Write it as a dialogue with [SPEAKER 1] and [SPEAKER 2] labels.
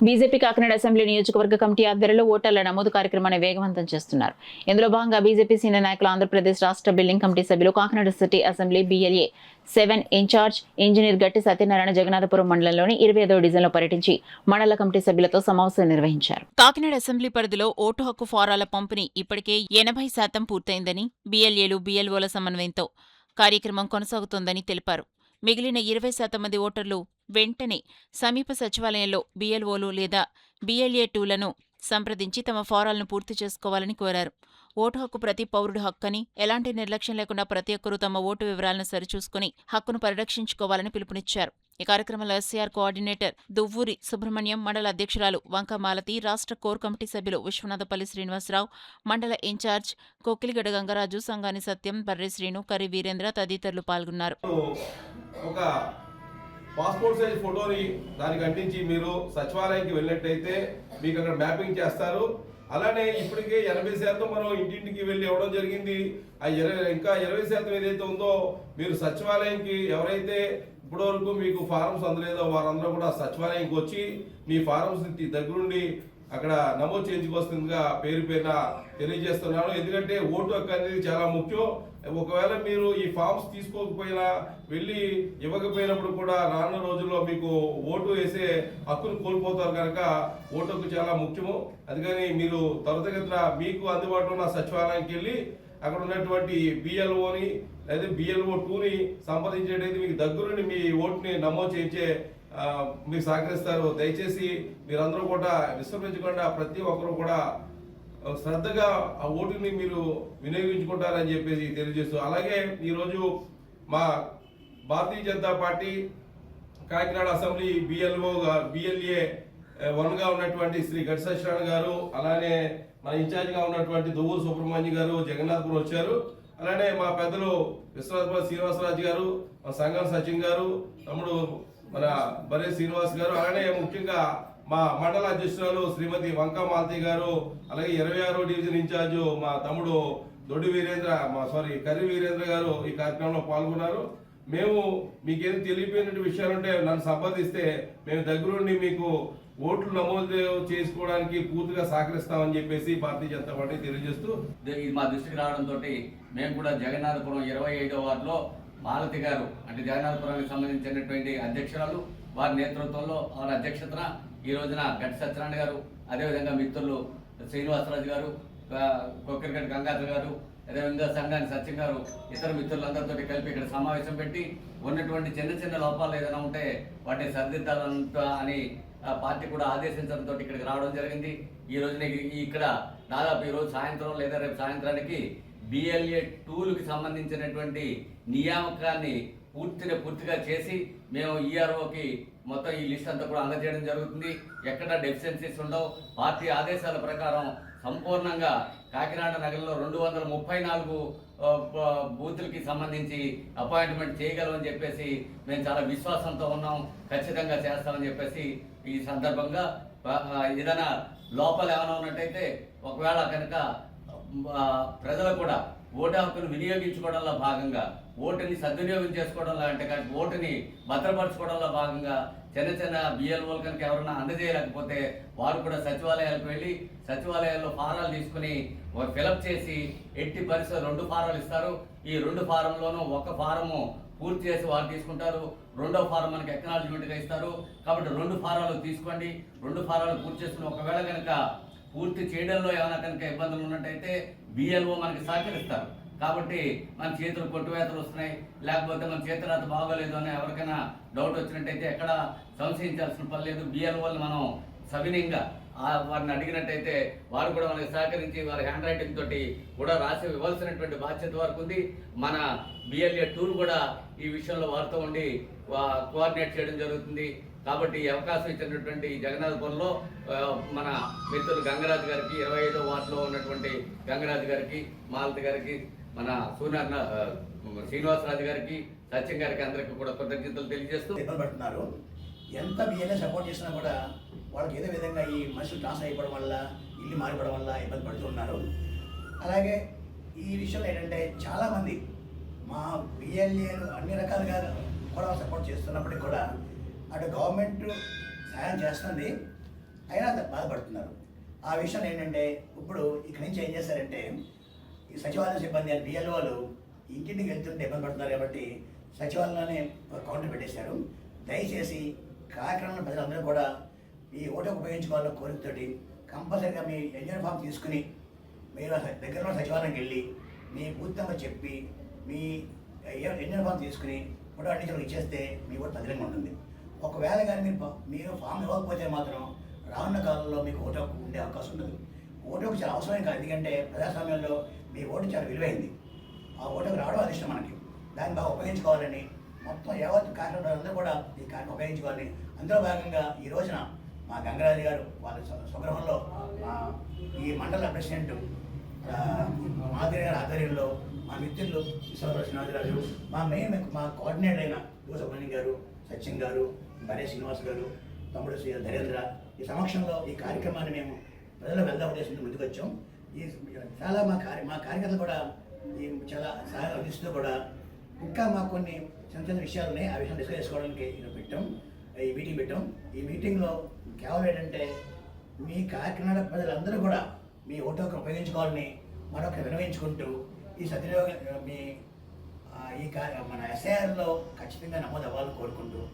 [SPEAKER 1] BJP Kakinada assembly నియోజకవర్గ committee ఆధ్వర్యంలో ఓటర్ల నమోదు కార్యక్రమాన్ని వేగవంతం చేస్తున్నారు. ఇందులో భాగంగా బీజేపీ సీనియర్ నాయకులు, ఆంధ్రప్రదేశ్ రాష్ట్ర బిల్డింగ్ కమిటీ సభ్యులు, Kakinada city assembly BLA 7 incharge engineer Gatti Satyanarayana Jagannathapuram మండలంలోని 25వ డివిజన్లో పర్యటించి మండల కమిటీ సభ్యులతో సమావేశం నిర్వహించారు. కాకినాడ అసెంబ్లీ పరిధిలో ఓటు హక్కు ఫారాల పంపిణీ ఇప్పటికే 80% పూర్తయిందని, BLAలు BLOల సమన్వయంతో కార్యక్రమం కొనసాగుతోందని తెలిపారు. మిగిలిన 20% మంది ఓటర్లు వెంటనే సమీప సచివాలయంలో BLOలు లేదా BLA2లను సంప్రదించి తమ ఫారాలను పూర్తి చేసుకోవాలని కోరారు. ఓటు హక్కు ప్రతి పౌరుడి హక్కని, ఎలాంటి నిర్లక్ష్యం లేకుండా ప్రతి ఒక్కరూ తమ ఓటు వివరాలను సరిచూసుకుని హక్కును పరిరక్షించుకోవాలని పిలుపునిచ్చారు. ఈ కార్యక్రమంలో SCR కోఆర్డినేటర్ దువ్వూరి సుబ్రహ్మణ్యం, మండల అధ్యక్షురాలు వంక మాలతి, రాష్ట్ర కోర్ కమిటీ సభ్యులు విశ్వనాథపల్లి శ్రీనివాసరావు, మండల ఇన్ఛార్జ్ కోకిలిగడ గంగరాజు, సంగాని సత్యం, బర్రె శ్రీను, కర్రి వీరేంద్ర తదితరులు పాల్గొన్నారు.
[SPEAKER 2] పాస్పోర్ట్ సైజ్ ఫోటోని దానికి అంటించి మీరు సచివాలయానికి వెళ్ళినట్టయితే మీకు అక్కడ మ్యాపింగ్ చేస్తారు. అలానే ఇప్పటికే 80% మనం ఇంటింటికి వెళ్ళి ఇవ్వడం జరిగింది. ఇంకా 20% ఏదైతే ఉందో మీరు సచివాలయానికి ఎవరైతే ఇప్పటివరకు మీకు ఫారమ్స్ అందలేదో వారందరూ కూడా సచివాలయానికి వచ్చి మీ ఫారమ్స్ దగ్గరుండి అక్కడ నమోదు చేయించుకొస్తుందిగా పేరున తెలియజేస్తున్నాను. ఎందుకంటే ఓటు హక్కు అనేది చాలా ముఖ్యం. ఒకవేళ మీరు ఈ ఫామ్స్ తీసుకోకపోయినా వెళ్ళి ఇవ్వకపోయినప్పుడు కూడా రానున్న రోజుల్లో మీకు ఓటు వేసే హక్కును కోల్పోతారు కనుక ఓటు హక్కు చాలా ముఖ్యము. అందుకని మీరు త్వరితగతిన మీకు అందుబాటులో ఉన్న సచివాలయానికి వెళ్ళి అక్కడ ఉన్నటువంటి BLOని లేదా BLO2ని సంప్రదించేటైతే మీకు దగ్గరుండి మీ ఓటుని నమోదు చేయించే మీరు సహకరిస్తారు. దయచేసి మీరందరూ కూడా విస్మరించకుండా ప్రతి ఒక్కరు కూడా శ్రద్ధగా ఆ ఓటుని మీరు వినియోగించుకుంటారని చెప్పేసి తెలియజేస్తూ, అలాగే ఈరోజు మా Bharatiya Janata Party Kakinada assembly BLA 1గా ఉన్నటువంటి శ్రీ గట్టి సత్యనారాయణ గారు, అలానే మన ఇన్ఛార్జిగా ఉన్నటువంటి దువ్వూరు సుబ్రహ్మణ్యం గారు జగన్నాథపురం వచ్చారు. అలానే మా పెద్దలు విశ్వనాథపల్లి శ్రీనివాసరాజు గారు, మా సంగాని సచిన్ గారు, తమ్ముడు మన బర్రె శ్రీనివాస్ గారు, అలానే ముఖ్యంగా మా మండల అధ్యక్షురాలు శ్రీమతి వంక మాలతి గారు, అలాగే 26వ డివిజన్ ఇన్ఛార్జు మా తమ్ముడు కర్రి వీరేంద్ర గారు ఈ కార్యక్రమంలో పాల్గొన్నారు. మేము మీకేం తెలియపోయిన విషయాలుంటే నన్ను సంప్రదిస్తే మేము దగ్గరుండి మీకు ఓట్లు నమోదు చేసుకోవడానికి పూర్తిగా సహకరిస్తామని చెప్పేసి భారతీయ జనతా పార్టీ తెలియజేస్తూ,
[SPEAKER 3] ఇది మా దృష్టికి రావడంతో మేము కూడా జగన్నాథపురం 25వ వార్డులో మాలతి గారు అంటే జగన్నాథపురానికి సంబంధించినటువంటి అధ్యక్షురాలు వారి నేతృత్వంలో వారి అధ్యక్షతన ఈ రోజున గట్టి సత్యనారాయణ గారు, అదేవిధంగా మిత్రులు శ్రీనివాసరాజు గారు, కొక్కిరిగడ్డ గంగాధర్ గారు, అదేవిధంగా సంగాని సత్యం గారు, ఇతర మిత్రులందరితో కలిపి ఇక్కడ సమావేశం పెట్టి ఉన్నటువంటి చిన్న లోపాలు ఏదైనా ఉంటే వాటిని సరిదిద్దాలంట అని పార్టీ కూడా ఆదేశించడంతో ఇక్కడికి రావడం జరిగింది. ఈ రోజున ఇక్కడ దాదాపు ఈరోజు సాయంత్రం లేదా రేపు సాయంత్రానికి BLA2లకు సంబంధించినటువంటి నియామకాన్ని పూర్తిగా చేసి మేము EROకి మొత్తం ఈ లిస్ట్ అంతా కూడా అందజేయడం జరుగుతుంది. ఎక్కడ డెఫిషియన్సీస్ ఉండవు. పార్టీ ఆదేశాల ప్రకారం సంపూర్ణంగా కాకినాడ నగరంలో 234 బూతులకి సంబంధించి అపాయింట్మెంట్ చేయగలమని చెప్పేసి మేము చాలా విశ్వాసంతో ఉన్నాం. ఖచ్చితంగా చేస్తామని చెప్పేసి ఈ సందర్భంగా ఏదైనా లోపాలు ఏమైనా ఉన్నట్టయితే ఒకవేళ కనుక ప్రజలు కూడా ఓటు హక్కును వినియోగించుకోవడంలో భాగంగా, ఓటుని సద్వినియోగం చేసుకోవడంలో అంటే ఓటుని భద్రపరచుకోవడంలో భాగంగా చిన్న BLOలు కనుక ఎవరన్నా అందజేయలేకపోతే వారు కూడా సచివాలయాలకు వెళ్ళి సచివాలయాల్లో ఫారాలు తీసుకుని ఫిలప్ చేసి ఎట్టి పరిస్థితుల్లో 2 ఫారాలు ఇస్తారు. ఈ 2 ఫారంలోనూ ఒక ఫారము పూర్తి చేసి వారు తీసుకుంటారు, 2వ ఫారం మనకి ఎక్నాలజ్మెంట్గా ఇస్తారు. కాబట్టి 2 ఫారాలు తీసుకోండి. 2 ఫారాలు పూర్తి చేసుకుని ఒకవేళ కనుక పూర్తి చేయడంలో ఏమైనా కనుక ఇబ్బందులు ఉన్నట్టయితే BLO మనకి సహకరిస్తారు. కాబట్టి మన చేతులు కొట్టువేతలు వస్తున్నాయి, లేకపోతే మన చేతురాత బాగోలేదు అని ఎవరికైనా డౌట్ వచ్చినట్టయితే ఎక్కడ సంశయించాల్సిన పని లేదు. BLOని మనం సవినయంగా వారిని అడిగినట్టయితే వారు కూడా మనకి సహకరించి వారి హ్యాండ్ రైటింగ్ తోటి కూడా రాసి ఇవ్వాల్సినటువంటి బాధ్యత వరకు ఉంది. మన BLA2 కూడా ఈ విషయంలో వారితో ఉండి కోఆర్డినేట్ చేయడం జరుగుతుంది. కాబట్టి ఈ అవకాశం ఇచ్చినటువంటి జగన్నాథపురంలో మన మిత్రులు గంగరాజు గారికి, 25వ వార్డులో ఉన్నటువంటి గంగరాజు గారికి, మాలతి గారికి, మన శ్రీనివాసరాజు గారికి, సత్యం గారికి అందరికీ కూడా కృతజ్ఞతలు తెలియజేస్తూ
[SPEAKER 4] పడుతున్నారు. ఎంత BLA సపోర్ట్ చేసినా కూడా వాళ్ళకి ఏదో విధంగా ఈ మనుషులు ట్రాన్స్ఫర్ అయిపోవడం వల్ల, ఇల్లు మారిపోవడం వల్ల ఇబ్బంది పడుతున్నారు. అలాగే ఈ విషయంలో ఏంటంటే చాలామంది మా BLAలు అన్ని రకాలుగా కూడా సపోర్ట్ చేస్తున్నప్పటికీ కూడా అటు గవర్నమెంట్ సాయం చేస్తుంది, అయినా బాధపడుతున్నారు. ఆ విషయం ఏంటంటే ఇప్పుడు ఇక్కడి నుంచి ఏం చేశారంటే ఈ సచివాలయ సిబ్బంది అని బిఎల్ఓలు ఇంటింటికి వెళ్తుంటే ఇబ్బంది పడుతున్నారు కాబట్టి సచివాలయంలోనే ఒక కౌంటర్ పెట్టేశారు. దయచేసి కార్యక్రమంలో ప్రజలందరూ కూడా ఈ ఓటు ఉపయోగించుకోవాలని కోరికతోటి కంపల్సరీగా మీ ఎన్జిఓ ఫామ్ తీసుకుని మీరు దగ్గరలో సచివాలయంకి వెళ్ళి మీ బూత్ నెంబర్ చెప్పి మీ ఎన్జిఓ ఫామ్ తీసుకుని ఓటు అంటించడం ఇచ్చేస్తే మీ ఓటు భద్రంగా ఉంటుంది. ఒకవేళ కానీ మీరు ఫామ్ ఇవ్వకపోతే మాత్రం రానున్న కాలంలో మీకు ఓటు హక్కు ఉండే అవకాశం ఉండదు. ఓటు హక్కు చాలా అవసరం కాదు, ఎందుకంటే ప్రజాస్వామ్యంలో మీ ఓటు చాలా విలువైంది. ఆ ఓటుకు రావడం అది ఇష్టం మనకి. దాన్ని బాగా ఉపయోగించుకోవాలని మొత్తం యావత్ కార్యక్రమం అందరూ కూడా ఈ కార్యక్రమం ఉపయోగించుకోవాలని అందులో భాగంగా ఈ రోజున మా గంగరాజు గారు వాళ్ళ స్వగృహంలో ఈ మండల ప్రెసిడెంట్ మాధురి గారి ఆధ్వర్యంలో మా మిత్రులు శ్రీనివాసరాజు, మా కోఆర్డినేటర్ అయిన సుబ్రహ్మణ్యం గారు, సత్యం గారు, భార్య శ్రీనివాస్ గారు, తమ్ముడు శ్రీ ధరేంద్ర ఈ సమక్షంలో ఈ కార్యక్రమాన్ని మేము ప్రజలు వెళ్దాం ఉద్దేశంతో ముందుకు వచ్చాం. ఈ చాలా మా కార్యకర్తలు కూడా ఈ చాలా సహాయం అందిస్తూ కూడా ఇంకా మాకు కొన్ని చిన్న చిన్న విషయాలు ఉన్నాయి. ఆ విషయం డిస్కస్ చేసుకోవడానికి ఈ మీటింగ్ పెట్టాం. ఈ మీటింగ్లో కేవలం ఏంటంటే మీ కాకినాడ ప్రజలందరూ కూడా మీ ఓటు హక్కును ఉపయోగించుకోవాలని మరొక వినవించుకుంటూ ఈ సద్వినియోగం మన ఎస్ఐఆర్లో ఖచ్చితంగా నమోదు అవ్వాలని కోరుకుంటూ